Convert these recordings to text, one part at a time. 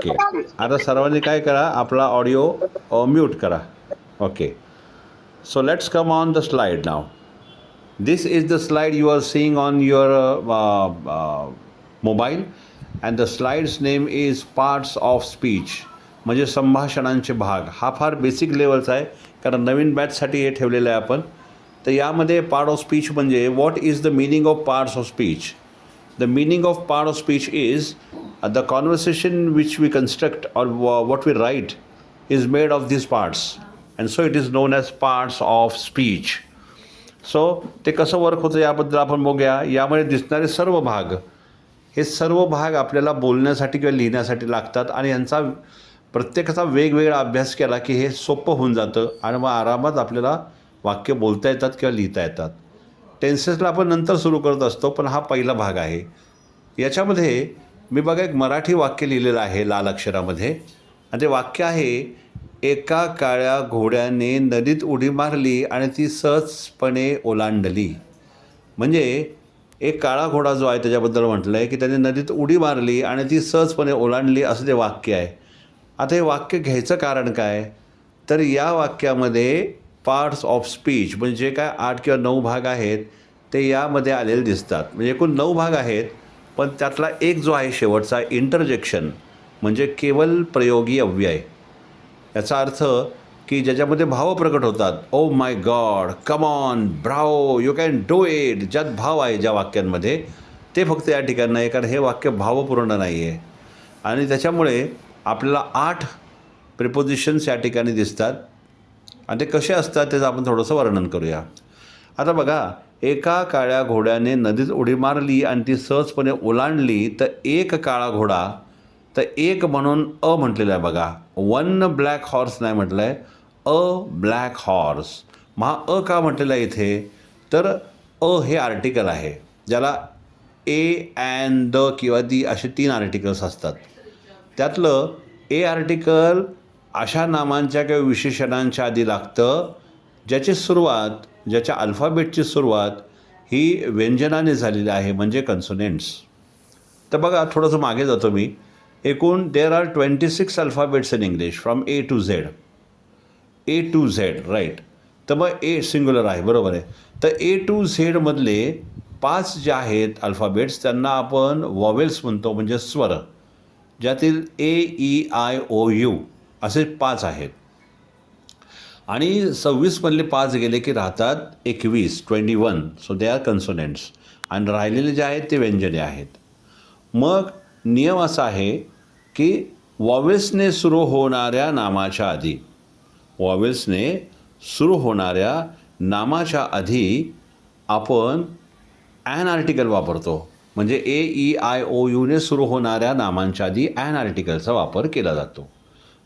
Okay. आता सर्वांनी काय करा, आपला ऑडिओ म्यूट करा. Okay. So let's come on the slide now. This is the slide you are seeing on your mobile, and the slide's name is parts of speech. म्हणजे संभाषणांचे भाग. हा फार बेसिक लेवलचा आहे, कारण नवीन बॅचसाठी हे ठेवलेलं आहे आपण. तर यामध्ये पार्ट ऑफ स्पीच म्हणजे what is the meaning of parts of speech. The meaning of part of speech is the conversation which we construct or what we write is made of these parts, and so it is known as parts of speech. So ते कसं work होतं याबद्दल आपण बघूया. यामध्ये दिसणारे सर्व भाग, हे सर्व भाग आपल्याला बोलण्यासाठी किंवा लिहिण्यासाठी लागतात, आणि यांचा प्रत्येकाचा वेगवेगळा अभ्यास केला की हे सोपं होऊन जातं, आणि मग आरामात आपल्याला वाक्य बोलता येतात किंवा लिहिता येतात. टेन्सेसला आपण नंतर सुरू करत असतो, पण हा पहिला भाग आहे. याच्यामध्ये मी बघा एक मराठी वाक्य लिहिलेलं आहे लाल अक्षरामध्ये, आणि ते वाक्य आहे, एका काळ्या घोड्याने नदीत उडी मारली आणि ती सहजपणे ओलांडली. म्हणजे एक काळा घोडा जो आहे त्याच्याबद्दल म्हटलं आहे की त्याने नदीत उडी मारली आणि ती सहजपणे ओलांडली, असं ते वाक्य आहे. आता हे वाक्य घ्यायचं कारण काय, तर या वाक्यामध्ये पार्ट्स ऑफ स्पीच म्हणजे जे काय 8 किंवा 9 भाग आहेत ते यामध्ये आलेले दिसतात. म्हणजे एकूण 9 भाग आहेत, पण त्यातला एक जो आहे शेवटचा इंटरजेक्शन म्हणजे केवल प्रयोगी अव्यय. याचा अर्थ की ज्याच्यामध्ये भाव प्रकट होतात. Oh my God, come on, Bravo, you can do it. ज्यात भाव आहे ज्या वाक्यांमध्ये, ते फक्त या ठिकाणी नाही, कारण हे वाक्य भावपूर्ण नाही आहे. आणि त्याच्यामुळे आपल्याला 8 प्रिपोजिशन्स या ठिकाणी दिसतात, आणि ते कसे असतात त्याचं आपण थोडंसं वर्णन करूया. आता बघा, एका काळ्या घोड्याने नदीत उडी मारली आणि ती सहजपणे ओलांडली. तर एक काळा घोडा, तर एक म्हणून अ म्हटलेलं आहे बघा. वन ब्लॅक हॉर्स नाही म्हटलं आहे, अ ब्लॅक हॉर्स. मग हा अ का म्हटलेला आहे इथे, तर अ हे आर्टिकल आहे, ज्याला ए अँड द किंवा दी असे 3 आर्टिकल्स असतात. त्यातलं ए आर्टिकल अशा नामांच्या किंवा विशेषणांच्या आधी लागतं ज्याची सुरुवात, ज्याच्या अल्फाबेटची सुरुवात ही व्यंजनाने झालेली आहे, म्हणजे कन्सोनेंट्स. तर बघा, थोडंसं मागे जातो मी. एकूण there are 26 alphabets in English from A to Z. A to Z, right. तर मग ए सिंग्युलर आहे, बरोबर आहे. तर ए टू झेडमधले 5 जे आहेत अल्फाबेट्स त्यांना आपण वॉवेल्स म्हणतो, म्हणजे स्वर, ज्यातील ए, ई, आय, ओ, यू असे 5 आहेत. आणि 26 मधले 5 गेले की राहतात 21. सो दे आर कन्सोनेंट्स, आणि राहिलेले जे आहेत ते व्यंजने आहेत. मग नियम असा आहे की वॉवेल्सने सुरू होणाऱ्या नामाच्या आधी, वॉवेल्सने सुरू होणाऱ्या नामाच्या आधी आपण ॲन आर्टिकल वापरतो. म्हणजे ए, ई, आय, ओ, यूने सुरू होणाऱ्या नामांच्या आधी ॲन आर्टिकलचा वापर केला जातो.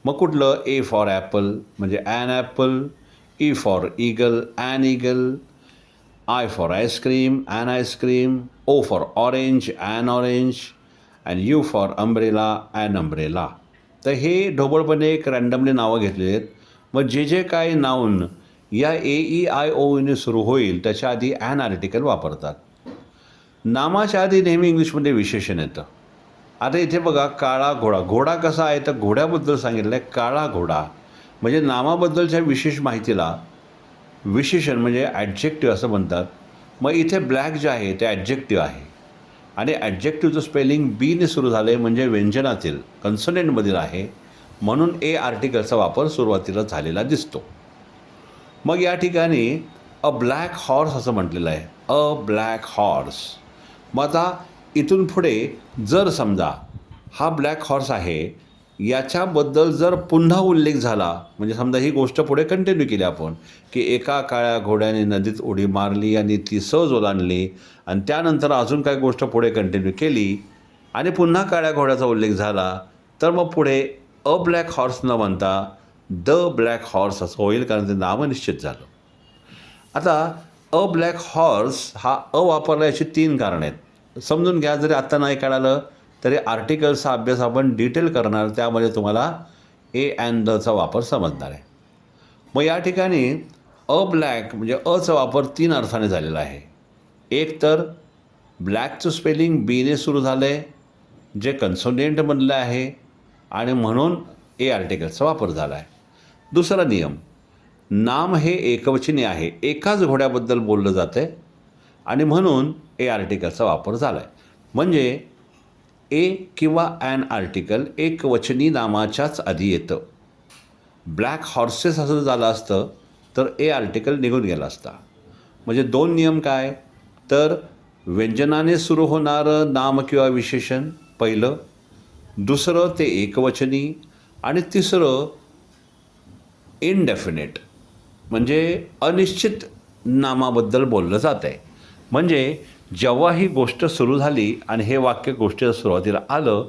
मग कुठलं, ए फॉर ॲपल म्हणजे an apple, E for eagle an eagle, I for ice cream an ice cream, O for orange an orange, and U for umbrella an umbrella. तर हे ढोबळपणे एक रँडमली नावं घेतलेली आहेत. मग जे जे काय नाऊन या ए, ई, आय, ओ, यूने सुरू होईल त्याच्या आधी ॲन आर्टिकल वापरतात. नामाच्या आधी नेहमी इंग्लिशमध्ये विशेषण येतं. आता इथे बघा, काळा घोडा. घोडा कसा आहे, तर घोड्याबद्दल सांगितलं आहे काळा घोडा. म्हणजे नामाबद्दलच्या विशेष माहितीला विशेषण म्हणजे ॲडजेक्टिव्ह असं म्हणतात. मग इथे ब्लॅक जे आहे ते ॲडजेक्टिव्ह आहे, आणि ॲडजेक्टिव्हचं स्पेलिंग बीने सुरू झालं आहे, म्हणजे व्यंजनातील कन्सोनेंटमधील आहे, म्हणून ए आर्टिकलचा वापर सुरुवातीला झालेला दिसतो. मग या ठिकाणी अ ब्लॅक हॉर्स असं म्हटलेलं आहे, अ ब्लॅक हॉर्स. मग आता इथून पुढे जर समजा हा ब्लॅक हॉर्स आहे याच्याबद्दल जर पुन्हा उल्लेख झाला, म्हणजे समजा ही गोष्ट पुढे कंटिन्यू केली आपण की एका काळ्या घोड्याने नदीत उडी मारली आणि ती सहज ओलांडली, आणि त्यानंतर अजून काही गोष्ट पुढे कंटिन्यू केली आणि पुन्हा काळ्या घोड्याचा उल्लेख झाला, तर मग पुढे अ ब्लॅक हॉर्स न म्हणता द ब्लॅक हॉर्स असं होईल, कारण ते नावं निश्चित झालं. आता अ ब्लॅक हॉर्स हा अ वापरला याची 3 कारणं आहेत. समजून घ्या, जरी आत्ता नाही कळालं तरी आर्टिकल्सचा अभ्यास आपण डिटेल करणार, त्यामध्ये तुम्हाला ए अँड दचा वापर समजणार आहे. मग या ठिकाणी अ ब्लॅक म्हणजे अचा वापर 3 अर्थाने झालेला आहे. एक तर ब्लॅकचं स्पेलिंग बीने सुरू झालं आहे, जे कन्सोनेंटमधलं आहे, आणि म्हणून ए आर्टिकलचा वापर झाला आहे. दुसरा नियम, नाम हे एकवचनी आहे, एकाच घोड्याबद्दल बोललं जातं आहे आणि म्हणून ए आर्टिकलचा वापर झाला आहे. म्हणजे ए किंवा ॲन आर्टिकल एकवचनी नामाच्याच आधी येतं. ब्लॅक हॉर्सेस असं झालं असतं तर ए आर्टिकल निघून गेला असता. म्हणजे दोन नियम काय, तर व्यंजनाने सुरू होणारं नाम किंवा विशेषण पहिलं, दुसरं ते एकवचनी, आणि तिसरं इनडेफिनेट म्हणजे अनिश्चित नामाबद्दल बोललं जातं आहे. म्हणजे जेव्हा ही गोष्ट सुरू झाली आणि हे वाक्य गोष्टीच्या सुरुवातीला आलं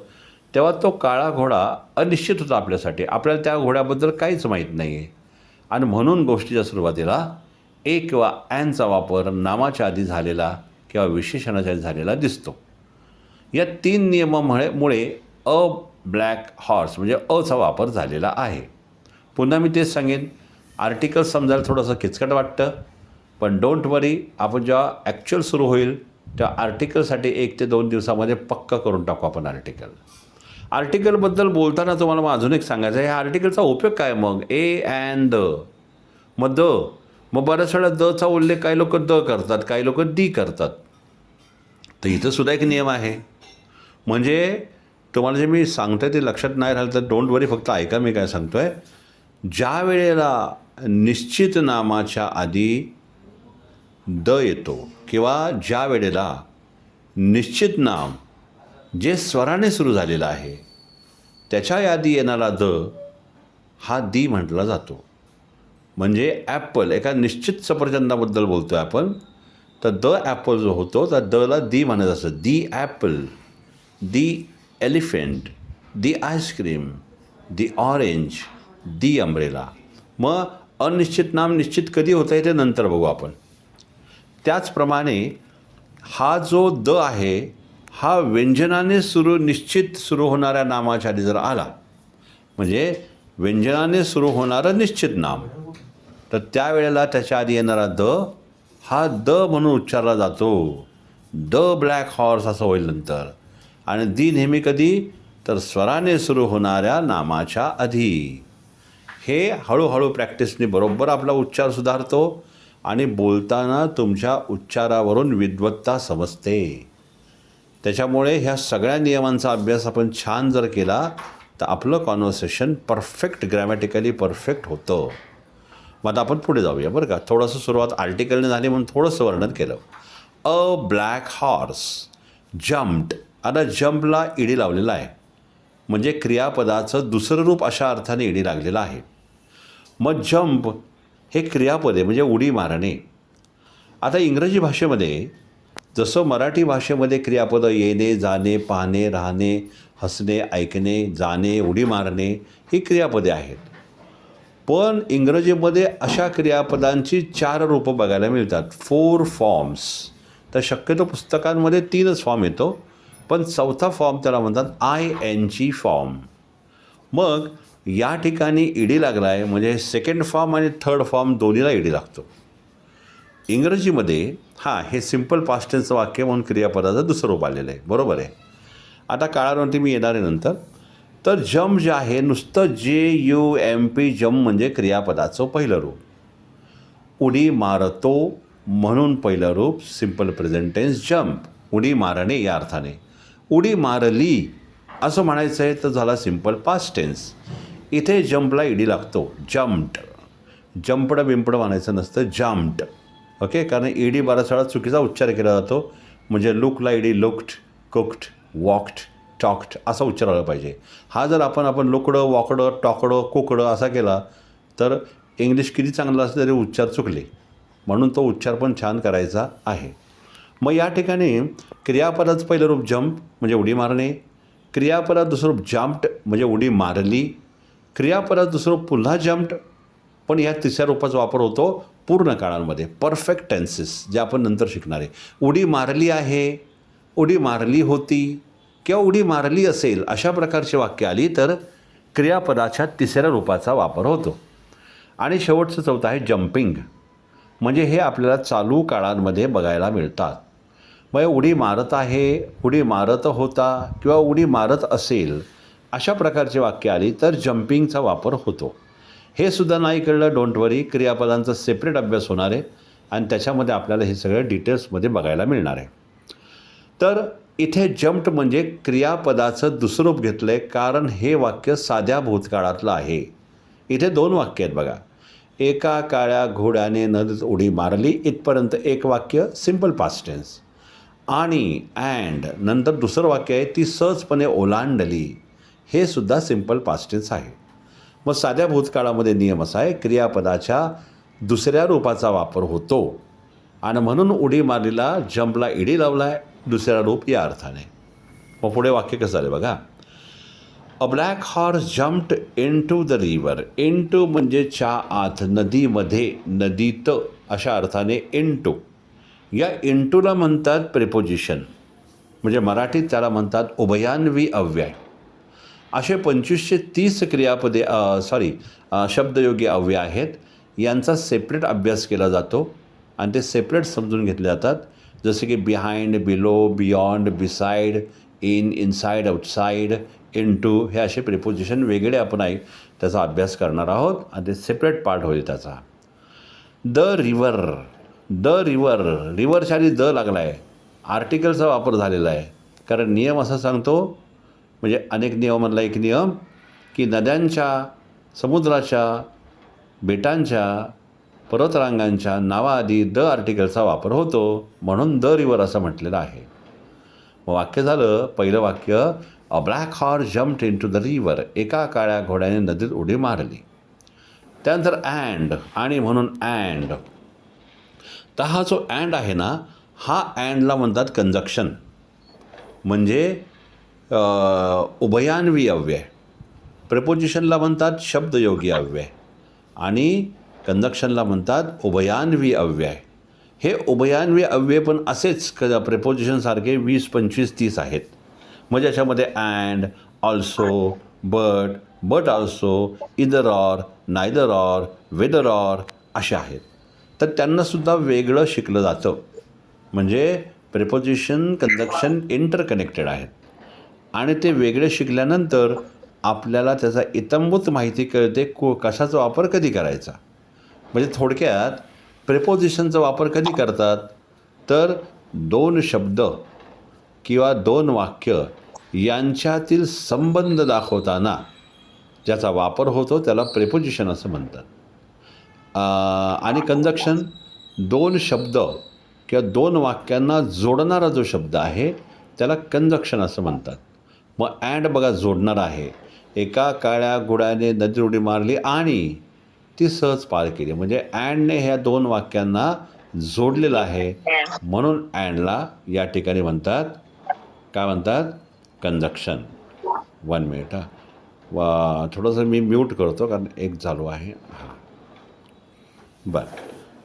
तेव्हा तो काळा घोडा अनिश्चित होता आपल्यासाठी, आपल्याला त्या घोड्याबद्दल काहीच माहीत नाही आहे आणि म्हणून गोष्टीच्या सुरुवातीला ए किंवा ॲनचा वापर नामाच्या आधी झालेला किंवा विशेषणाच्या आधी झालेला दिसतो. या तीन नियमामुळे अ ब्लॅक हॉर्स म्हणजे अचा वापर झालेला आहे. पुन्हा मी तेच सांगेन, आर्टिकल समजायला थोडंसं किचकट वाटतं, पण डोंट वरी, आपण जेव्हा ॲक्च्युअल सुरू होईल तेव्हा आर्टिकलसाठी 1 ते 2 दिवसामध्ये पक्का करून टाकू आपण आर्टिकल. आर्टिकलबद्दल बोलताना तुम्हाला मग अजून एक सांगायचं आहे, ह्या आर्टिकलचा उपयोग काय मग, ए अँड द, मग बऱ्याच वेळा दचा उल्लेख काही लोक द करतात, काही लोक दी करतात. तर इथं सुद्धा एक नियम आहे. म्हणजे तुम्हाला जे मी सांगतो आहे ते लक्षात नाही राहिलं तर डोंट वरी, फक्त ऐका मी काय सांगतो आहे. ज्या वेळेला निश्चित नामाच्या आधी द येतो किंवा ज्या वेळेला निश्चित नाम जे स्वराने सुरू झालेलं आहे त्याच्या यादी येणारा द हा दी म्हटला जातो. म्हणजे ॲपल, एका निश्चित सफरचंदाबद्दल बोलतो आहे आपण, तर द ॲपल जो होतो तर दला दी म्हणत असतं. दी Apple, the elephant, the ice cream, the orange, the umbrella. मग अनिश्चित नाम निश्चित कधी होतं आहे ते नंतर बघू आपण. त्याचप्रमाणे हा जो द आहे हा व्यंजनाने निश्चित सुरू होणाऱ्या नामाच्या आधी जर आला, म्हणजे व्यंजनाने सुरू होणारं निश्चित नाम, तर त्यावेळेला त्याच्या आधी येणारा द हा द म्हणून उच्चारला जातो. द ब्लॅक हॉर्स असं होईल नंतर. आणि दी नेहमी कधी, तर स्वराने सुरू होणाऱ्या नामाच्या आधी. हे हळूहळू प्रॅक्टिसने बरोबर आपला उच्चार सुधारतो आणि बोलताना तुमच्या उच्चारावरून विद्वत्ता समजते. त्याच्यामुळे ह्या सगळ्या नियमांचा अभ्यास आपण छान जर केला तर आपलं कॉन्व्हर्सेशन परफेक्ट, ग्रॅमॅटिकली परफेक्ट होतं. मग आता आपण पुढे जाऊया बरं का. थोडंसं सुरुवात आर्टिकलने झाली म्हणून थोडंसं वर्णन केलं. अ ब्लॅक हॉर्स जम्प्ड. आता जम्पला ईडी लावलेला आहे, म्हणजे क्रियापदाचं दुसरं रूप अशा अर्थाने ईडी लागलेलं आहे. मग जम्प हे क्रियापद आहे, म्हणजे उडी मारणे. आता इंग्रजी भाषेमध्ये जसं मराठी भाषेमध्ये क्रियापदं येणे, जाणे, पाहणे, राहणे, हसणे, ऐकणे, जाणे, उडी मारणे ही क्रियापदे आहेत. पण इंग्रजीमध्ये अशा क्रियापदांची 4 रूपं बघायला मिळतात, 4 फॉर्म्स. तर शक्यतो पुस्तकांमध्ये 3च फॉर्म येतो, पण चौथा फॉर्म त्याला म्हणतात ING फॉर्म. मग या ठिकाणी ईडी लागला आहे, म्हणजे सेकंड फॉर्म आणि थर्ड फॉर्म दोन्हीला ईडी लागतो. इंग्रजीमध्ये हे सिम्पल पास्ट टेन्सचं वाक्य म्हणून क्रियापदाचं दुसरं रूप आलेलं आहे, बरोबर आहे. आता काळानंतर मी येणार आहे नंतर. तर जम्प जे आहे नुसतं JUMP जम्प म्हणजे क्रियापदाचं पहिलं रूप. उडी मारतो म्हणून पहिलं रूप सिम्पल प्रेझेंट टेन्स जम्प, उडी मारणे या अर्थाने. उडी मारली असं म्हणायचं आहे तर झाला सिम्पल पास्ट टेन्स. इथे जम्पला ईडी लागतो, जम्प्ड. जम्पडं बिंपडं म्हणायचं नसतं, जम्प्ड. ओके, कारण ईडी बराच वेळा चुकीचा उच्चार केला जातो. म्हणजे Lukla ED looked, cooked, walked, talked असा उच्चार आला पाहिजे. हा जर आपण लुकडं, वॉकडं, टॉकडं, कुकडं असा केला तर इंग्लिश किती चांगलं असलं तरी उच्चार चुकले. म्हणून तो उच्चार पण छान करायचा आहे. मग या ठिकाणी क्रियापदाचं पहिलं रूप जम्प म्हणजे उडी मारणे, क्रियापदात दुसरं रूप जम्प्ड म्हणजे उडी मारली, क्रियापदात दुसरं रूप पुन्हा जम्प्ड, पण या तिसऱ्या रूपाचा वापर होतो पूर्ण काळांमध्ये, परफेक्ट टेन्सेस जे आपण नंतर शिकणार आहे. उडी मारली आहे, उडी मारली होती किंवा उडी मारली असेल अशा प्रकारची वाक्य आली तर क्रियापदाच्या तिसऱ्या रूपाचा वापर होतो. आणि शेवटचं चौथं आहे जम्पिंग, म्हणजे हे आपल्याला चालू काळांमध्ये बघायला मिळतात. मग उडी मारत आहे, उडी मारत होता किंवा उडी मारत असेल अशा प्रकारची वाक्य आली तर जम्पिंगचा वापर होतो. हे सुद्धा नाही कळलं, डोंट वरी, क्रियापदांचा सेपरेट अभ्यास होणार आहे आणि त्याच्यामध्ये आपल्याला हे सगळं डिटेल्समध्ये बघायला मिळणार आहे. तर इथे जम्प्ड म्हणजे क्रियापदाचं दुसरं रूप घेतलं आहे, कारण हे वाक्य साध्या भूतकाळातलं आहे. इथे 2 वाक्य आहेत बघा. एका काळ्या घोड्याने नदीत उडी मारली, इथपर्यंत एक वाक्य सिम्पल पास्ट टेन्स. आणि अँड नंतर दुसरं वाक्य आहे, ती सहजपणे ओलांडली, हे सुद्धा सिम्पल पास्ट टेन्स आहे. मग साध्या भूतकाळामध्ये नियम असा आहे, क्रियापदाच्या दुसऱ्या रूपाचा वापर होतो आणि म्हणून उडी मारलीला जंपला ईडी लावला आहे, दुसरा रूप या अर्थाने. मग पुढे वाक्य कसं आलं बघा. A black horse jumped into the river. Into म्हणजे च्या आत, नदीमध्ये, नदीत अशा अर्थाने इनटू. या इनटूला म्हणतात प्रिपोजिशन, म्हणजे मराठीत त्याला म्हणतात उभयान्वी अव्यय. असे 2530 क्रियापदे शब्दयोगी अव्यय आहेत. यांचा सेपरेट अभ्यास केला जातो आणि ते सेपरेट समजून घेतले जातात. जसे की behind, below, beyond, beside, in, inside, outside, into, हे असे प्रिपोजिशन वेगळे आपण त्याचा अभ्यास करणार आहोत आणि ते सेपरेट पार्ट होईल त्याचा. The river. द रिव्हर, रिव्हरच्या आधी द लागला आहे, आर्टिकलचा वापर झालेला आहे. कारण नियम असा सांगतो, म्हणजे अनेक नियमांमधला एक नियम की नद्यांच्या, समुद्राच्या, बेटांच्या, पर्वतरांगांच्या नावाआधी द आर्टिकलचा वापर होतो, म्हणून द रिव्हर असं म्हटलेलं आहे. मग वाक्य झालं, पहिलं वाक्य, a black horse jumped into the river. एका काळ्या घोड्याने नदीत उडी मारली. त्यानंतर अँड, आणि म्हणून अँड. तर हा जो अँड आहे ना, हा अँडला म्हणतात कंजक्शन, म्हणजे उभयान्वी अव्यय. प्रिपोजिशनला म्हणतात शब्दयोगी अव्यय आणि कंजक्शनला म्हणतात उभयान्वी अव्यय. हे उभयान्वी अव्यय पण असेच प्रिपोजिशनसारखे 20, 25, 30 आहेत. म्हणजे याच्यामध्ये and, also, but, but also, either or, neither or, whether or असे आहेत. तर त्यांनासुद्धा वेगळं शिकलं जातं. म्हणजे प्रिपोजिशन, कंजक्शन इंटरकनेक्टेड आहेत आणि ते वेगळे शिकल्यानंतर आपल्याला त्याचा इत्थंभूत माहिती कळते, कशाचा वापर कधी करायचा. म्हणजे थोडक्यात प्रिपोजिशनचा वापर कधी करतात, तर 2 शब्द किंवा 2 वाक्य यांच्यातील संबंध दाखवताना ज्याचा वापर होतो त्याला प्रिपोजिशन असं म्हणतात. आणि कंजक्शन 2 शब्द किंवा 2 वाक्यांना जोडणारा जो शब्द आहे त्याला कंजक्शन असं म्हणतात. मग अँड बघा जोडणारा आहे. एका काळ्या घोड्याने नदीत उडी मारली आणि ती सहज पार केली, म्हणजे अँडने ह्या 2 वाक्यांना जोडलेलं आहे, म्हणून अँडला या ठिकाणी म्हणतात, काय म्हणतात, कंजक्शन. 1 मिनिट थोडंसं मी म्यूट करतो कारण एक झालो आहे. हां, बरं.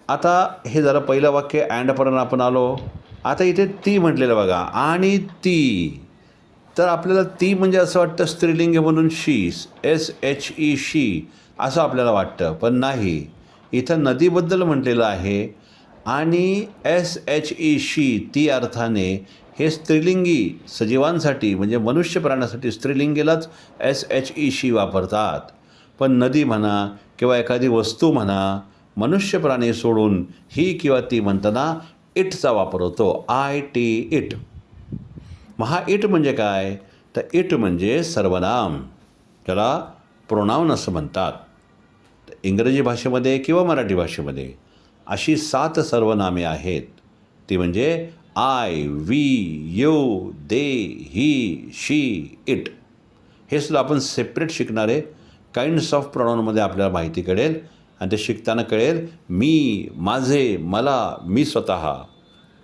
आता हे जरा पहिलं वाक्य अँडपर्यंत आपण आलो. आता इथे ती म्हटलेलं बघा, आणि ती. तर आपल्याला ती म्हणजे असं वाटतं स्त्रीलिंग म्हणून शी, SHE शी असं आपल्याला वाटतं, पण नाही. इथं नदीबद्दल म्हटलेलं आहे आणि SHE शी, ती अर्थाने हे स्त्रीलिंगी सजीवांसाठी म्हणजे मनुष्य प्राण्यासाठी स्त्रीलिंगीलाच SHE शी वापरतात. पण नदी म्हणा किंवा एखादी वस्तू म्हणा, मनुष्य प्राणी सोडून ही किंवा ती म्हणताना इटचा वापर होतो, IT, इट. मग हा इट म्हणजे काय, तर इट म्हणजे सर्वनाम, त्याला प्रोनाऊन असं म्हणतात. इंग्रजी भाषेमध्ये किंवा मराठी भाषेमध्ये अशी 7 सर्वनामे आहेत. ती म्हणजे I, we, you, they, he, she, it. हे सुद्धा आपण सेपरेट शिकणारे काइंड्स ऑफ प्रोनाऊनमध्ये आपल्याला माहिती कळेल आणि ते शिकताना कळेल. मी, माझे, मला, मी स्वतः,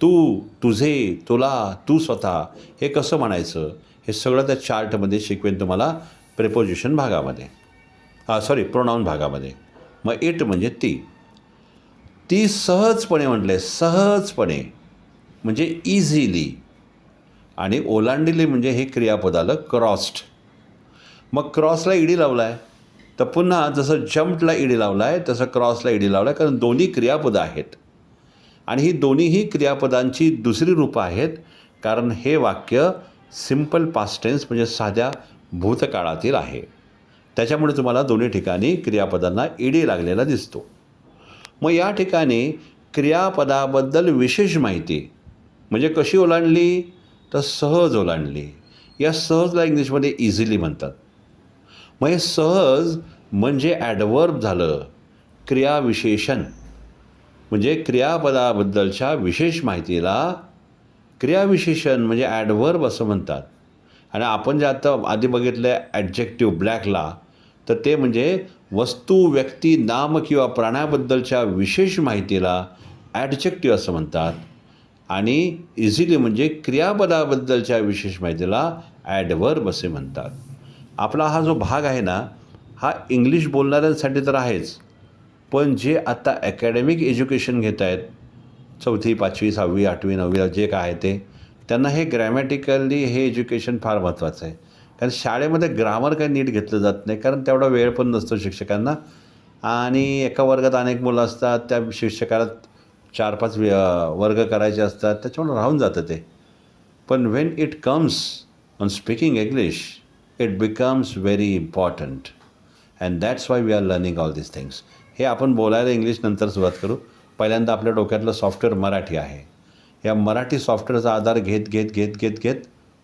तू, तुझे, तुला, तू स्वतः, हे कसं म्हणायचं हे सगळं त्या चार्टमध्ये शिकवेन तुम्हाला प्रिपोजिशन भागामध्ये, प्रोनाऊन भागामध्ये. मग इट म्हणजे ती सहजपणे म्हटले, सहजपणे म्हणजे इझिली. आणि ओलांडली म्हणजे हे क्रियापद आलं क्रॉस्ड. मग क्रॉसला ईडी लावला आहे, तर पुन्हा जसं जम्पला ईडी लावला आहे तसं क्रॉसला ईडी लावला आहे, कारण दोन्ही क्रियापदं आहेत आणि ही दोन्हीही क्रियापदांची दुसरी रूपं आहेत. कारण हे वाक्य सिम्पल पास्ट टेन्स म्हणजे साध्या भूतकाळातील आहे. त्याच्यामुळे तुम्हाला दोन्ही ठिकाणी क्रियापदांना ईडी लागलेला दिसतो. मग या ठिकाणी क्रियापदाबद्दल विशेष माहिती म्हणजे कशी ओलांडली, तर सहज ओलांडली. या सहजला इंग्लिशमध्ये इझिली म्हणतात. मग हे सहज म्हणजे ॲडवर्ब झालं, क्रियाविशेषण म्हणजे क्रियापदाबद्दलच्या विशेष माहितीला क्रियाविशेषण म्हणजे ॲडवर्ब असं म्हणतात. आणि आपण जे आता आधी बघितलं आहे ॲडजेक्टिव्ह ब्लॅकला, तर ते म्हणजे वस्तू, व्यक्ती, नाम किंवा प्राण्याबद्दलच्या विशेष माहितीला ॲडजेक्टिव्ह असं म्हणतात. आणि इझिली म्हणजे क्रियापदाबद्दलच्या विशेष माहितीला ॲडवर्ब असे म्हणतात. आपला हा जो भाग आहे ना, हा इंग्लिश बोलणाऱ्यांसाठी तर आहेच, पण जे आता अकॅडमिक एज्युकेशन घेत आहेत 4थी 5वी 6वी 8वी 9वीला जे काय आहे ते, त्यांना हे ग्रॅमॅटिकली हे एज्युकेशन फार महत्त्वाचं आहे. कारण शाळेमध्ये ग्रामर काही नीट घेतलं जात नाही, कारण तेवढा वेळ पण नसतो शिक्षकांना. आणि एका वर्गात अनेक मुलं असतात, त्या शिक्षकाला 4-5 वर्ग करायचे असतात, त्याच्यामुळे राहून जातं ते. पण when it comes on speaking English it becomes very important and that's why we are learning all this things. हे आपण बोलायला इंग्लिश नंतर सुरुवात करू. पहिल्यांदा आपल्या डोक्यातलं सॉफ्टवेअर मराठी आहे. या मराठी सॉफ्टवेअरचा आधार घेत घेत घेत घेत घेत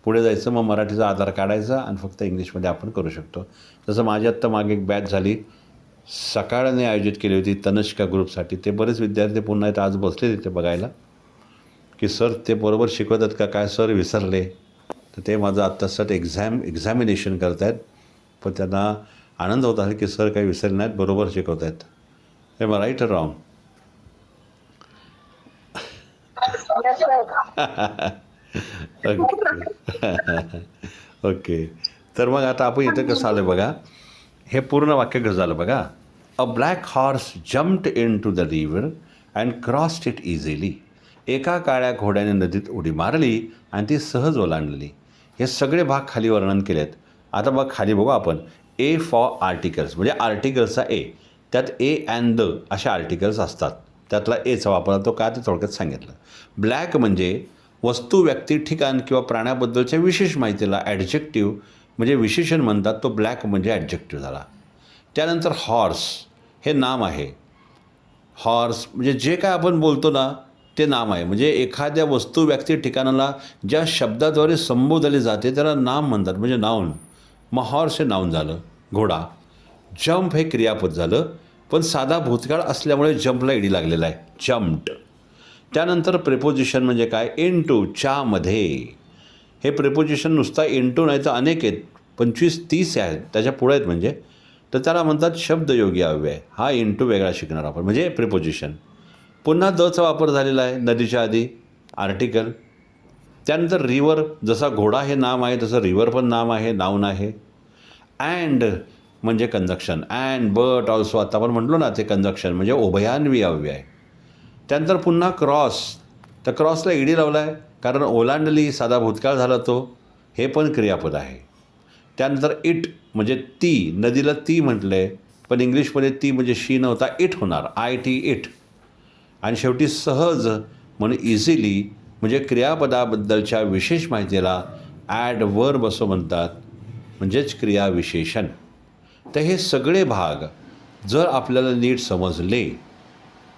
पुढे जायचं. मग मराठीचा आधार काढायचा आणि फक्त इंग्लिशमध्ये आपण करू शकतो. जसं माझी आत्ता मागे एक बॅच झाली, सकाळने आयोजित केली होती तनष्का ग्रुपसाठी. ते बरेच विद्यार्थी पुन्हा इथं आज बसले तिथे बघायला की सर ते बरोबर शिकवतात का काय, सर विसरले. तर ते माझं आत्तासाठी एक्झामिनेशन करत आहेत, पण त्यांना आनंद होत आहे की सर काही विसरले नाहीत, बरोबर शिकवत आहेत. हे मग राईट रॉंग? ओके. तर मग आता आपण इथं कसं आलं बघा, हे पूर्ण वाक्य कसं झालं बघा. A black horse jumped into the river and crossed it easily. एका काळ्या घोड्याने नदीत उडी मारली आणि ती सहज ओलांडली. हे सगळे भाग खाली वर्णन केलेत. आता बघ खाली बघू आपण. ए फॉर आर्टिकल्स म्हणजे आर्टिकल्सचा ए, त्यात ए अँड द अशा आर्टिकल्स असतात. त्यातला एचा वापर तो काय ते थोडक्यात सांगितलं. ब्लॅक म्हणजे वस्तू, व्यक्ती, ठिकाण किंवा प्राण्याबद्दलच्या विशेष माहितीला ॲडजेक्टिव्ह म्हणजे विशेषण म्हणतात. तो ब्लॅक म्हणजे ॲडजेक्टिव्ह झाला. त्यानंतर हॉर्स हे नाम आहे. हॉर्स म्हणजे जे काय आपण बोलतो ना ते नाम आहे. म्हणजे एखाद्या वस्तू, व्यक्ती, ठिकाणाला ज्या शब्दाद्वारे संबोधले जाते त्याला नाम म्हणतात, म्हणजे नाऊन. मग हॉर्स हे नाऊन झालं, घोडा. जंप हे क्रियापद झालं, पण साधा भूतकाळ असल्यामुळे जंपला ईडी लागलेला आहे, जम्प्ड. त्यानंतर प्रिपोजिशन म्हणजे काय, इनटू, च्यामध्ये. हे प्रिपोजिशन नुसता इनटू नाही तर अनेक आहेत, 25-30 आहेत, त्याच्या पुढे आहेत म्हणजे. तर त्याला म्हणतात शब्दयोगी अव्यय. हा इनटू वेगळा शिकणार आपण, म्हणजे प्रिपोजिशन. पुन्हा दचा वापर झालेला आहे नदीच्या आधी, आर्टिकल. त्यानंतर रिव्हर, जसा घोडा हे नाम आहे तसं रिव्हर पण नाम आहे, नाऊन आहे. अँड म्हणजे कंजक्शन, अँड बट ऑल्सो आता आपण म्हटलो ना ते कंजक्शन म्हणजे उभयान्वी अव्यय. त्यानंतर पुन्हा क्रॉस, तर क्रॉसला ईडी लावला आहे कारण ओलांडली, साधा भूतकाळ झाला तो, हे पण क्रियापद आहे. त्यानंतर इट म्हणजे ती, नदीला ती म्हटलं आहे, पण इंग्लिशमध्ये ती म्हणजे शी नव्हता, इट होणार, IT इट. आणि शेवटी सहज म्हणून इझिली म्हणजे क्रियापदाबद्दलच्या विशेष माहितीला ॲडवर्ब असं म्हणतात, म्हणजेच क्रियाविशेषण. तर हे सगळे भाग जर आपल्याला नीट समजले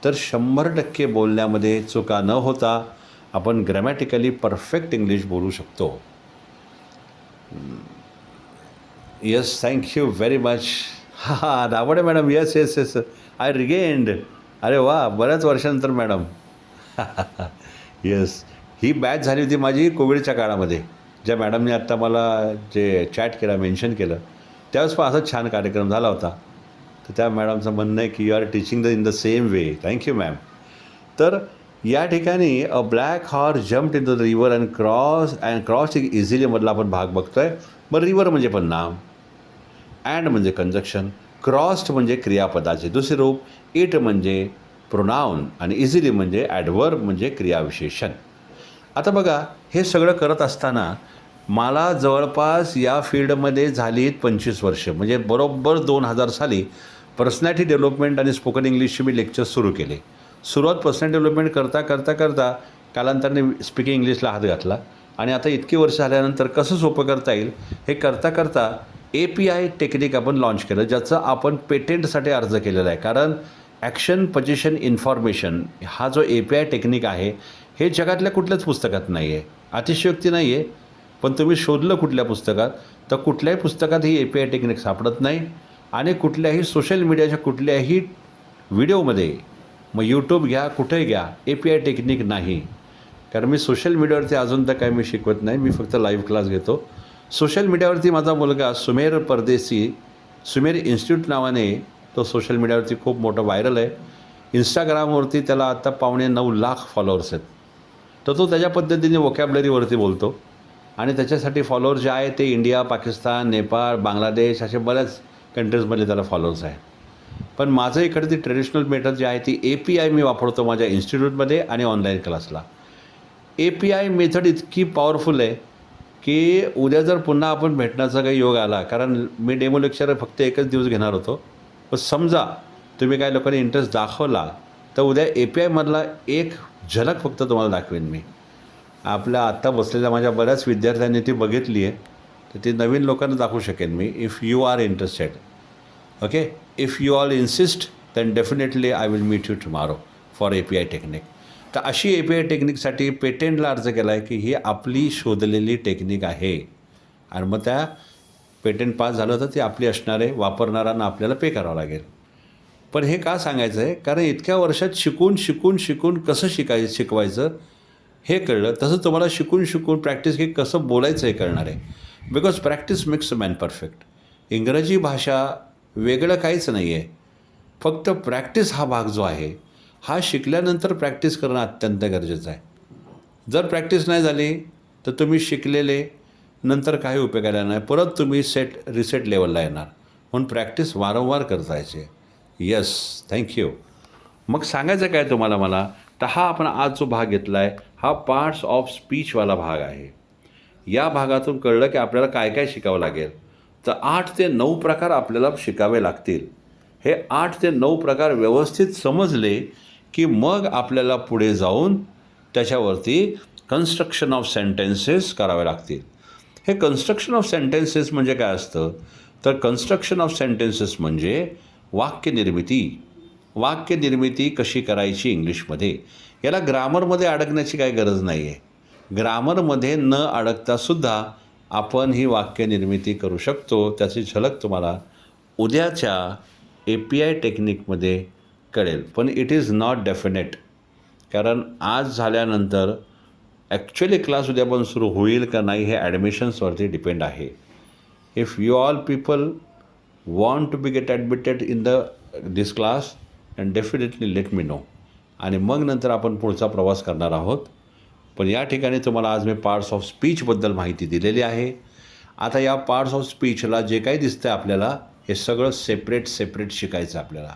तर 100% बोलण्यामध्ये चुका न होता आपण ग्रॅमॅटिकली परफेक्ट इंग्लिश बोलू शकतो. Yes, thank you very much. हां Dawade madam, yes yes yes, I regained. अरे वा, बऱ्याच वर्षानंतर मॅडम. येस, ही बॅच झाली होती माझी कोविडच्या काळामध्ये. ज्या मॅडमने आत्ता मला जे चॅट केला, मेन्शन केलं, त्यावेळेस पण असाच छान कार्यक्रम झाला होता. तर त्या मॅडमचं म्हणणं आहे की you are teaching the in the same way. Thank you ma'am. तर या ठिकाणी a black horse jumped in the river and cross easily मधला आपण भाग बघतो आहे. मग रिव्हर म्हणजे पण नाम, अँड म्हणजे कंजक्शन, क्रॉस्ड म्हणजे क्रियापदाचे दुसरे रूप, इट म्हणजे प्रोनाऊन आणि इझिली म्हणजे ॲडवर्ब म्हणजे क्रियाविशेषण. आता बघा, हे सगळं करत असताना मला जवळपास या फील्डमध्ये झाली 25 वर्ष, म्हणजे बरोबर 2000 साली पर्सनॅलिटी डेव्हलपमेंट आणि स्पोकन इंग्लिशचे मी लेक्चर्स सुरू केले. सुरुवात पर्सनॅलिटी डेव्हलपमेंट करता करता करता कालांतराने स्पीकिंग इंग्लिशला हात घातला. आणि आता इतकी वर्ष झाल्यानंतर कसं सोपं करता येईल हे करता करता API टेक्निक आपण लॉन्च केलं, ज्याचं आपण पेटेंटसाठी अर्ज केलेला आहे. कारण ॲक्शन पोझिशन इन्फॉर्मेशन हा जो API टेक्निक आहे, हे जगातल्या कुठल्याच पुस्तकात नाही आहे. अतिशयोक्ती नाही आहे, पण तुम्ही शोधलं कुठल्या पुस्तकात तर कुठल्याही पुस्तकात ही API टेक्निक सापडत नाही. आणि कुठल्याही सोशल मीडियाच्या कुठल्याही व्हिडिओमध्ये, मग यूट्यूब घ्या, कुठेही घ्या, API टेक्निक नाही. कारण मी सोशल मीडियावरती अजून तर काही मी शिकवत नाही, मी फक्त लाईव्ह क्लास घेतो. सोशल मीडियावरती माझा मुलगा सुमेर परदेसी, सुमेर इन्स्टिट्यूट नावाने तो सोशल मीडियावरती खूप मोठा व्हायरल आहे. इंस्टाग्रामवरती त्याला आता 9.25 लाख फॉलोअर्स आहेत. तर तो त्याच्या पद्धतीने वोकॅबलरीवरती बोलतो आणि त्याच्यासाठी फॉलोअर्स जे आहे ते इंडिया, पाकिस्तान, नेपाळ, बांगलादेश अशा बऱ्याच कंट्रीजमध्ये त्याला फॉलोअर्स आहे. पण माझं इकडे ती ट्रेडिशनल मेथड जी आहे ती API मी वापरतो माझ्या इन्स्टिट्यूटमध्ये आणि ऑनलाईन क्लासला. API मेथड इतकी पॉवरफुल आहे की उद्या जर पुन्हा आपण भेटण्याचा काही योग आला, कारण मी डेमो लेक्चर फक्त एकच दिवस घेणार होतो, पण समजा तुम्ही काही लोकांनी इंटरेस्ट दाखवला तर उद्या APIमधला एक झलक फक्त तुम्हाला दाखवेन मी. आपल्या आत्ता बसलेल्या माझ्या बऱ्याच विद्यार्थ्यांनी ती बघितली आहे, तर ती नवीन लोकांना दाखवू शकेन मी. If you are interested, okay, if you all insist then definitely I will meet you tomorrow for API technique. तर अशी API टेक्निकसाठी पेटेंटला अर्ज केला आहे की ही आपली शोधलेली टेक्निक आहे आणि मग त्या पेटेंट पास झालं तर ती आपली असणार आहे, वापरणाऱ्यांना आपल्याला पे करावं लागेल. पण हे का सांगायचं आहे, कारण इतक्या वर्षात शिकून कसं शिकवायचं हे कळलं. तसं तुम्हाला शिकून प्रॅक्टिस की कसं बोलायचं हे कळणार आहे. Because practice makes a man perfect. इंग्रजी भाषा वेगळं काहीच नाही आहे, फक्त प्रॅक्टिस हा भाग जो आहे हा शिकल्यानंतर प्रॅक्टिस करणं अत्यंत गरजेचं आहे. जर प्रॅक्टिस नाही झाली तर तुम्ही शिकलेले नंतर काही उपयोगाला नाही, परत तुम्ही रिसेट लेवलला येणार. म्हणून प्रॅक्टिस वारंवार करता यायचे. Yes, thank you. मग सांगायचं काय तुम्हाला मला, तर हा आपण आज जो भाग घेतला आहे हा पार्ट्स ऑफ स्पीचवाला भाग आहे. या भागातून कळलं की आपल्याला काय काय शिकावं लागेल. तर 8 ते 9 प्रकार आपल्याला शिकावे लागतील. हे 8 ते 9 प्रकार व्यवस्थित समजले की मग आपल्याला पुढे जाऊन त्याच्यावरती कन्स्ट्रक्शन ऑफ सेंटेन्सेस करावे लागतील. हे कन्स्ट्रक्शन ऑफ सेंटेन्सेस म्हणजे काय असतं, तर कन्स्ट्रक्शन ऑफ सेंटेन्सेस म्हणजे वाक्यनिर्मिती कशी करायची इंग्लिशमध्ये. याला ग्रामरमध्ये अडकण्याची काही गरज नाही आहे. ग्रामरमध्ये न अडकतासुद्धा आपण ही वाक्यनिर्मिती करू शकतो. त्याची झलक तुम्हाला उद्याच्या API टेक्निकमध्ये कळेल. पण इट इज नॉट डेफिनेट, कारण आज झाल्यानंतर ॲक्च्युली क्लास उद्या पण सुरू होईल का नाही हे ॲडमिशन्सवरती डिपेंड आहे. If you all people want to be get admitted in this class and definitely let me know. आणि मग नंतर आपण पुढचा प्रवास करणार आहोत. पण या ठिकाणी तुम्हाला आज मी पार्ट्स ऑफ स्पीचबद्दल माहिती दिलेली आहे. आता या पार्ट्स ऑफ स्पीचला जे काही दिसतं आहे आपल्याला हे सगळं सेपरेट शिकायचं आपल्याला.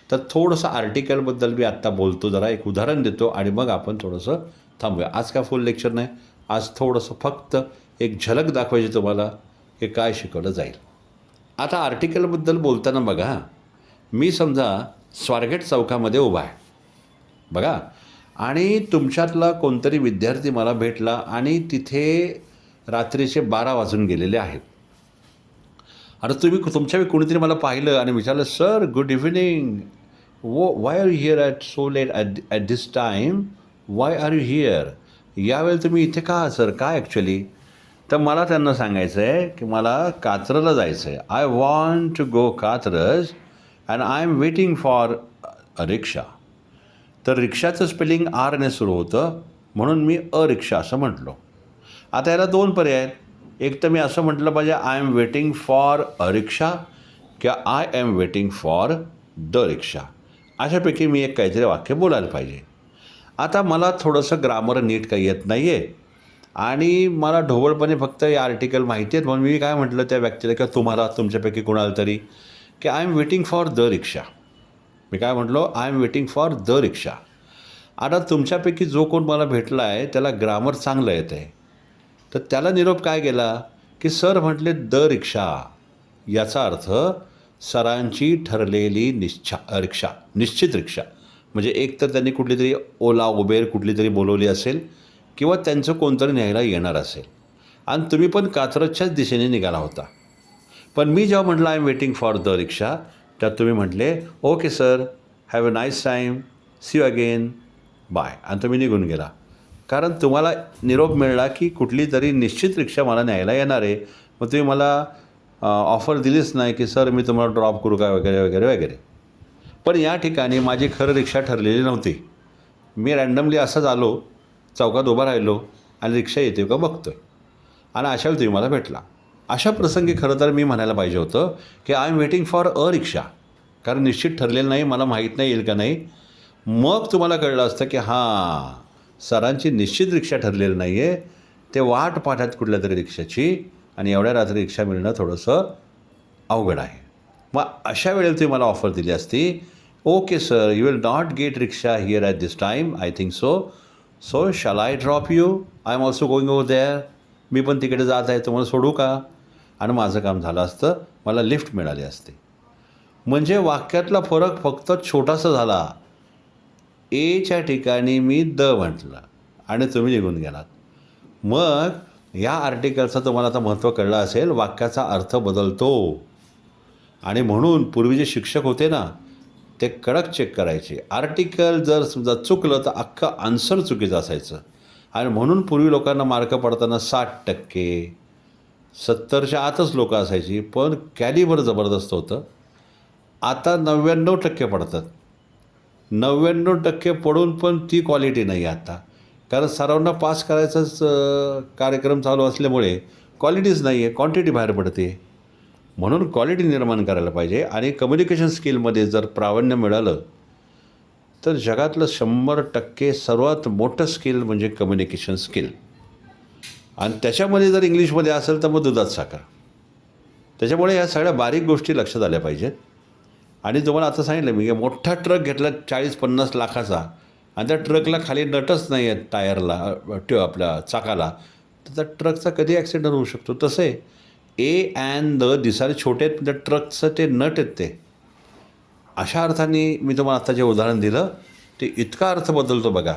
तर थोडंसं आर्टिकलबद्दल मी आत्ता बोलतो, जरा एक उदाहरण देतो आणि मग आपण थोडंसं थांबूया. आज काय फुल लेक्चर नाही, आज थोडंसं फक्त एक झलक दाखवायची तुम्हाला हे काय शिकवलं जाईल. आता आर्टिकलबद्दल बोलताना बघा, मी समजा स्वारगेट चौकामध्ये उभा आहे बघा, आणि तुमच्यातला कोणतरी विद्यार्थी मला भेटला आणि तिथे रात्रीचे 12 वाजून गेलेले आहेत. आता तुमच्या कोणीतरी मला पाहिलं आणि विचारलं, sir good evening, why are you here at so late at this time, why are you here, यावेळी तुम्ही इथे का सर, काय ॲक्च्युली. तर मला त्यांना सांगायचं आहे की मला कात्रजला जायचं आहे. I want to go Katraj and I am waiting for a rickshaw. तर रिक्षाचं स्पेलिंग आरने सुरू होतं म्हणून मी रिक्षा असं म्हटलो. आता याला 2 पर्याय आहेत. एक तर मी असं म्हटलं पाहिजे I am waiting for a rickshaw किंवा I am waiting for the rickshaw. अशापैकी मी एक काहीतरी वाक्य बोलायला पाहिजे. आता मला थोडंसं ग्रामर नीट काही येत नाही आहे आणि मला ढोबळपणे फक्त हे आर्टिकल माहिती आहेत, म्हणून मी काय म्हटलं त्या व्यक्तीला किंवा तुम्हाला, तुमच्यापैकी कोणाला तरी, की I am waiting for the rickshaw. मी काय म्हटलो, I am waiting for the rickshaw. आता तुमच्यापैकी जो कोण मला भेटला आहे त्याला ग्रामर चांगलं येतं आहे, तर त्याला निरोप काय गेला की सर म्हटले द रिक्षा, याचा अर्थ सरांची ठरलेली निश्चित रिक्षा. म्हणजे एक तर त्यांनी कुठली तरी ओला उबेर कुठली तरी बोलवली असेल किंवा त्यांचं कोणतरी न्यायला येणार असेल आणि तुम्ही पण कात्रजच्याच दिशेने निघाला होता. पण मी जेव्हा म्हटलं I am waiting for the rickshaw, त्यात तुम्ही म्हटले okay sir, have a nice time, see you again, bye, आणि तुम्ही निघून गेला. कारण तुम्हाला निरोप मिळाला की कुठली तरी निश्चित रिक्षा मला न्यायला येणार आहे. मग तुम्ही मला ऑफर दिलीच नाही की सर मी तुम्हाला ड्रॉप करू का वगैरे वगैरे वगैरे. पण या ठिकाणी माझी खरं रिक्षा ठरलेली नव्हती. मी रँडमली असंच आलो, चौकात उभा राहिलो आणि रिक्षा येते का बघतोय आणि अशा वेळी तुम्ही मला भेटला. अशा प्रसंगी खरं तर मी म्हणायला पाहिजे होतं की I am waiting for a rickshaw, कारण निश्चित ठरलेलं नाही, मला माहीत नाही येईल का नाही. मग तुम्हाला कळलं असतं की हां, सरांची निश्चित रिक्षा ठरलेली नाही आहे, ते वाट पाहतात कुठल्या तरी रिक्षाची आणि एवढ्या रात्री रिक्षा मिळणं थोडंसं अवघड आहे. मग अशा वेळेला तुम्ही मला ऑफर दिली असती, okay sir, you will not get rickshaw here at this time, I think so shall I drop you, I am also going over there, मी पण तिकडे जात आहे, तुम्हाला सोडू का, आणि माझं काम झालं असतं, मला लिफ्ट मिळाली असते. म्हणजे वाक्यातला फरक फक्त छोटासा झाला. एच्या ठिकाणी मी द म्हटलं आणि तुम्ही निघून गेलात. मग या आर्टिकलचं तुम्हाला आता महत्त्व कळलं असेल, वाक्याचा अर्थ बदलतो. आणि म्हणून पूर्वी जे शिक्षक होते ना, ते कडक चेक करायचे. आर्टिकल जर समजा चुकलं तर अख्खं आन्सर चुकीचं असायचं. आणि म्हणून पूर्वी लोकांना मार्क पडताना 60%, 70च्या आतच लोकं असायची, पण कॅलिबर जबरदस्त होतं. आता 99% पडतात. 99% पडून पण ती क्वालिटी नाही आहे आता, कारण सर्वांना पास करायचाच कार्यक्रम चालू असल्यामुळे क्वालिटीच नाही आहे, क्वांटिटी बाहेर पडते. म्हणून क्वालिटी निर्माण करायला पाहिजे. आणि कम्युनिकेशन स्किलमध्ये जर प्रावीण्य मिळालं तर जगातलं 100% सर्वात मोठं स्किल म्हणजे कम्युनिकेशन स्किल. आणि त्याच्यामध्ये जर इंग्लिशमध्ये असेल तर मग दुधात साखर. त्याच्यामुळे ह्या सगळ्या बारीक गोष्टी लक्षात आल्या पाहिजेत. आणि तुम्हाला आता सांगितलं मी की मोठा ट्रक घेतला 40-50 लाखाचा आणि त्या ट्रकला खाली नटच नाही आहेत टायरला, आपल्या चाकाला, तर त्या ट्रकचा कधी ॲक्सिडेंट होऊ शकतो. तसं आहे, ए अँड द दिसायला छोटे आहेत, पण त्या ट्रकचं ते नट आहेत ते. अशा अर्थाने मी तुम्हाला आता जे उदाहरण दिलं ते इतका अर्थ बदलतो बघा.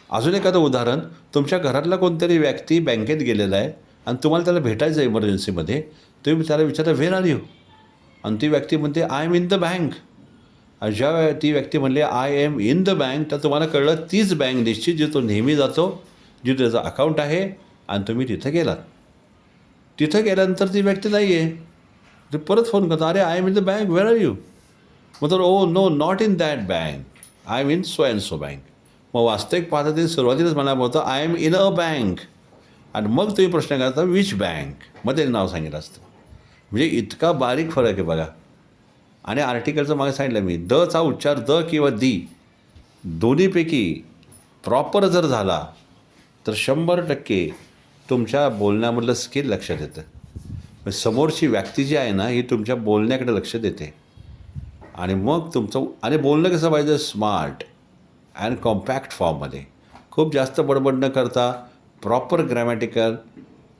अजून एखादं उदाहरण, तुमच्या घरातला कोणतरी व्यक्ती बँकेत गेलेला आहे आणि तुम्हाला त्याला भेटायचं आहे इमर्जन्सीमध्ये, तुम्ही त्याला विचारता व्हेअर आर यू, आणि ती व्यक्ती म्हणते I am in the bank. आणि ज्या ती व्यक्ती म्हणली I am in the bank, तर तुम्हाला कळलं तीच बँक निश्चित जी तो नेहमी जातो, जिथे त्याचं अकाउंट आहे, आणि तुम्ही तिथं गेलात. तिथं गेल्यानंतर ती व्यक्ती नाही आहे, ते परत फोन करतो, अरे I am in the bank, where are you. मग तर oh no, not in that bank, I am in so and so bank. मग वास्तविक पाहता ते सुरुवातीलाच म्हणायला होतं I am in a bank, आणि मग तुम्ही प्रश्न करता विच बँक, मग ते नाव सांगितलं असतं. म्हणजे इतका बारीक फरक आहे बघा. आणि आर्टिकलचं मागे सांगितलं मी, दचा उच्चार द किंवा दी दोन्हीपैकी प्रॉपर जर झाला तर 100% तुमच्या बोलण्यामधलं स्किल लक्षात येतं. समोरची व्यक्ती जी आहे ना, ही तुमच्या बोलण्याकडे लक्ष देते. आणि मग तुमचं, आणि बोलणं कसं पाहिजे, स्मार्ट अँड कॉम्पॅक्ट फॉर्ममध्ये, खूप जास्त बडबड न करता प्रॉपर ग्रॅमॅटिकल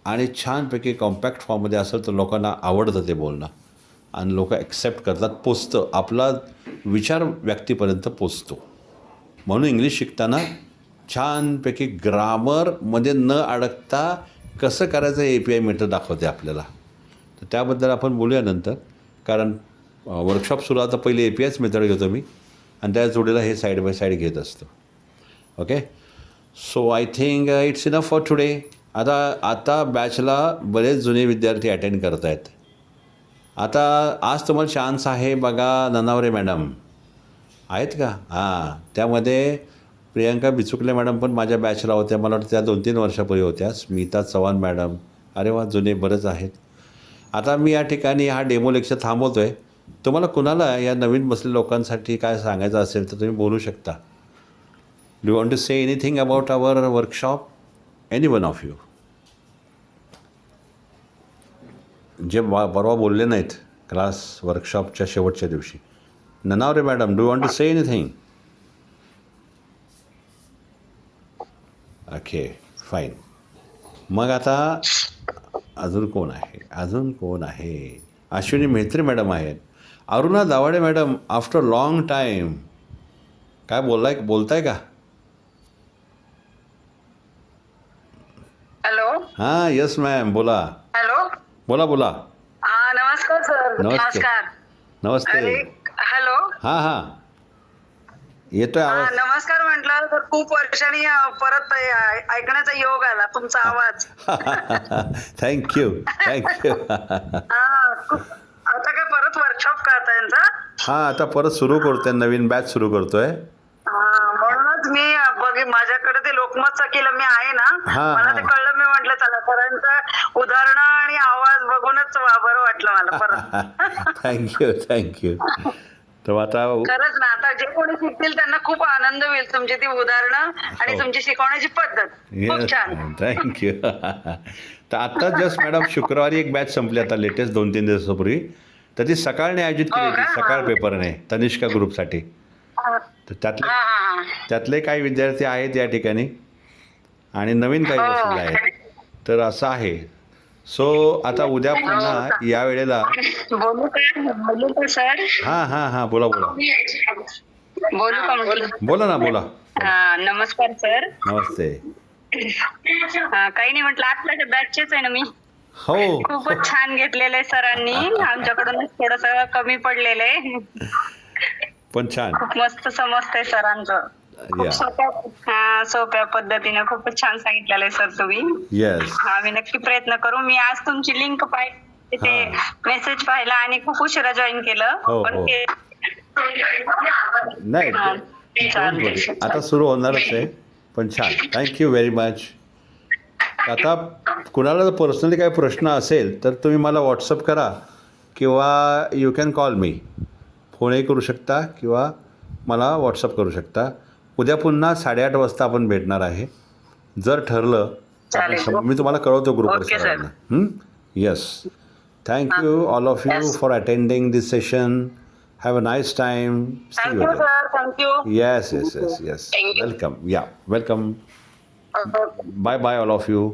आणि छानपैकी कॉम्पॅक्ट फॉर्ममध्ये असेल तर लोकांना आवडतं ते बोलणं आणि लोक ॲक्सेप्ट करतात, पोचतं, आपला विचार व्यक्तीपर्यंत पोचतो. म्हणून इंग्लिश शिकताना छानपैकी ग्रामरमध्ये न अडकता कसं करायचं हे API मेथड दाखवते आपल्याला. तर त्याबद्दल आपण बोलूया नंतर, कारण वर्कशॉप सुरू आता पहिले APIच मेथड घेतो मी आणि त्या जोडीला हे साईड बाय साईड घेत असतो. Okay, so I think it's enough for today. आता बॅचला बरेच जुने विद्यार्थी अटेंड करत आहेत. आता आज तुम्हाला चान्स आहे बघा, ननावरे मॅडम आहेत का? हां, त्यामध्ये प्रियंका बिचुकले मॅडम पण माझ्या बॅचला होत्या, मला वाटतं त्या 2-3 वर्षापूर्वी होत्या. स्मिता चव्हाण मॅडम, अरे वा, जुने बरेच आहेत. आता मी या ठिकाणी हा डेमो लेक्चर थांबवतो आहे. तुम्हाला कुणाला या नवीन बसलेल्या लोकांसाठी काय सांगायचं असेल तर तुम्ही बोलू शकता. Do you want to say anything about our workshop, any one of you? जे परवा बोलले नाहीत क्लास वर्कशॉपच्या शेवटच्या दिवशी. Nanaware madam, do you want to say anything? Okay, fine. मग आता अजून कोण आहे? अश्विनी म्हेत्रे मॅडम आहेत. Aruna Dawade madam, after long time. काय बोलताय का? हां यस मॅम बोला हॅलो. बोला बोला. हा नमस्कार सर. नमस्ते. नमस्ते. अरे हॅलो. हां हां येतोय हा आवाज. नमस्कार म्हटलं तर खूप वर्षांनी परत ऐकण्याचा योग आला तुमचा आवाज. Thank you thank you. आता काय परत वर्कशॉप करता यांचा. हां आता परत सुरू करतोय, नवीन बॅच सुरू करतोय. म्हणूनच मी माझ्याकडे ते लोकमतचं केलं मी आहे ना. मला ते कळलं, मी म्हटलं चला सरांचं उदाहरण आणि आवाज बघूनच बरं वाटलं मला परत. Thank you thank you. तर आता खरंच ना, आता जे कोणी शिकतील त्यांना खूप आनंद होईल. तुमची ती उदाहरणं आणि तुमची शिकवण्याची पद्धत खूप छान. थँक्यू. तर आता जस्ट मॅडम शुक्रवारी एक बॅच संपली आता लेटेस्ट 2-3 दिवसापूर्वी. तर ती सकाळने आयोजित केली होती, सकाळ पेपरने तनिष्का ग्रुपसाठी. तर त्यातले काही विद्यार्थी आहेत या ठिकाणी आणि नवीन काही बसलेले आहेत. तर असं आहे. सो आता उद्या पुन्हा या वेळेला बोलू का सर? हां बोला बोला. बोलू का म्हटलं? बोला ना बोला. नमस्कार सर. नमस्ते. काही नाही म्हटलं, आपल्या बॅचचेच आहे ना मी. हो खूपच छान घेतलेलं आहे सरांनी. आमच्याकडूनच थोडस कमी पडलेलं आहे. पण छान. खूप मस्त समजतंय सरांचं. खूप सोप्या पद्धतीने खूपच छान सांगितलेलं आहे सर तुम्ही. येस. आम्ही नक्की प्रयत्न करू. मी आज तुमची लिंक पाहिली, ते मेसेज पाहिला आणि खूप उशिरा जॉईन केलं. पण नाही आता सुरू होणारच आहे. पण छान. Thank you very much. आता कुणाला जर पर्सनली काही प्रश्न असेल तर तुम्ही मला व्हॉट्सअप करा किंवा यू कॅन कॉल मी. फोनही करू शकता किंवा मला व्हॉट्सअप करू शकता. उद्या पुन्हा 8:30 वाजता आपण भेटणार आहे. जर ठरलं तर मी तुम्हाला कळवतो ग्रुपवर सरांना. Yes. Thank you all of you for attending this session. Have a nice time. See you. Yes yes yes yes. Welcome. या welcome. Bye bye all of you.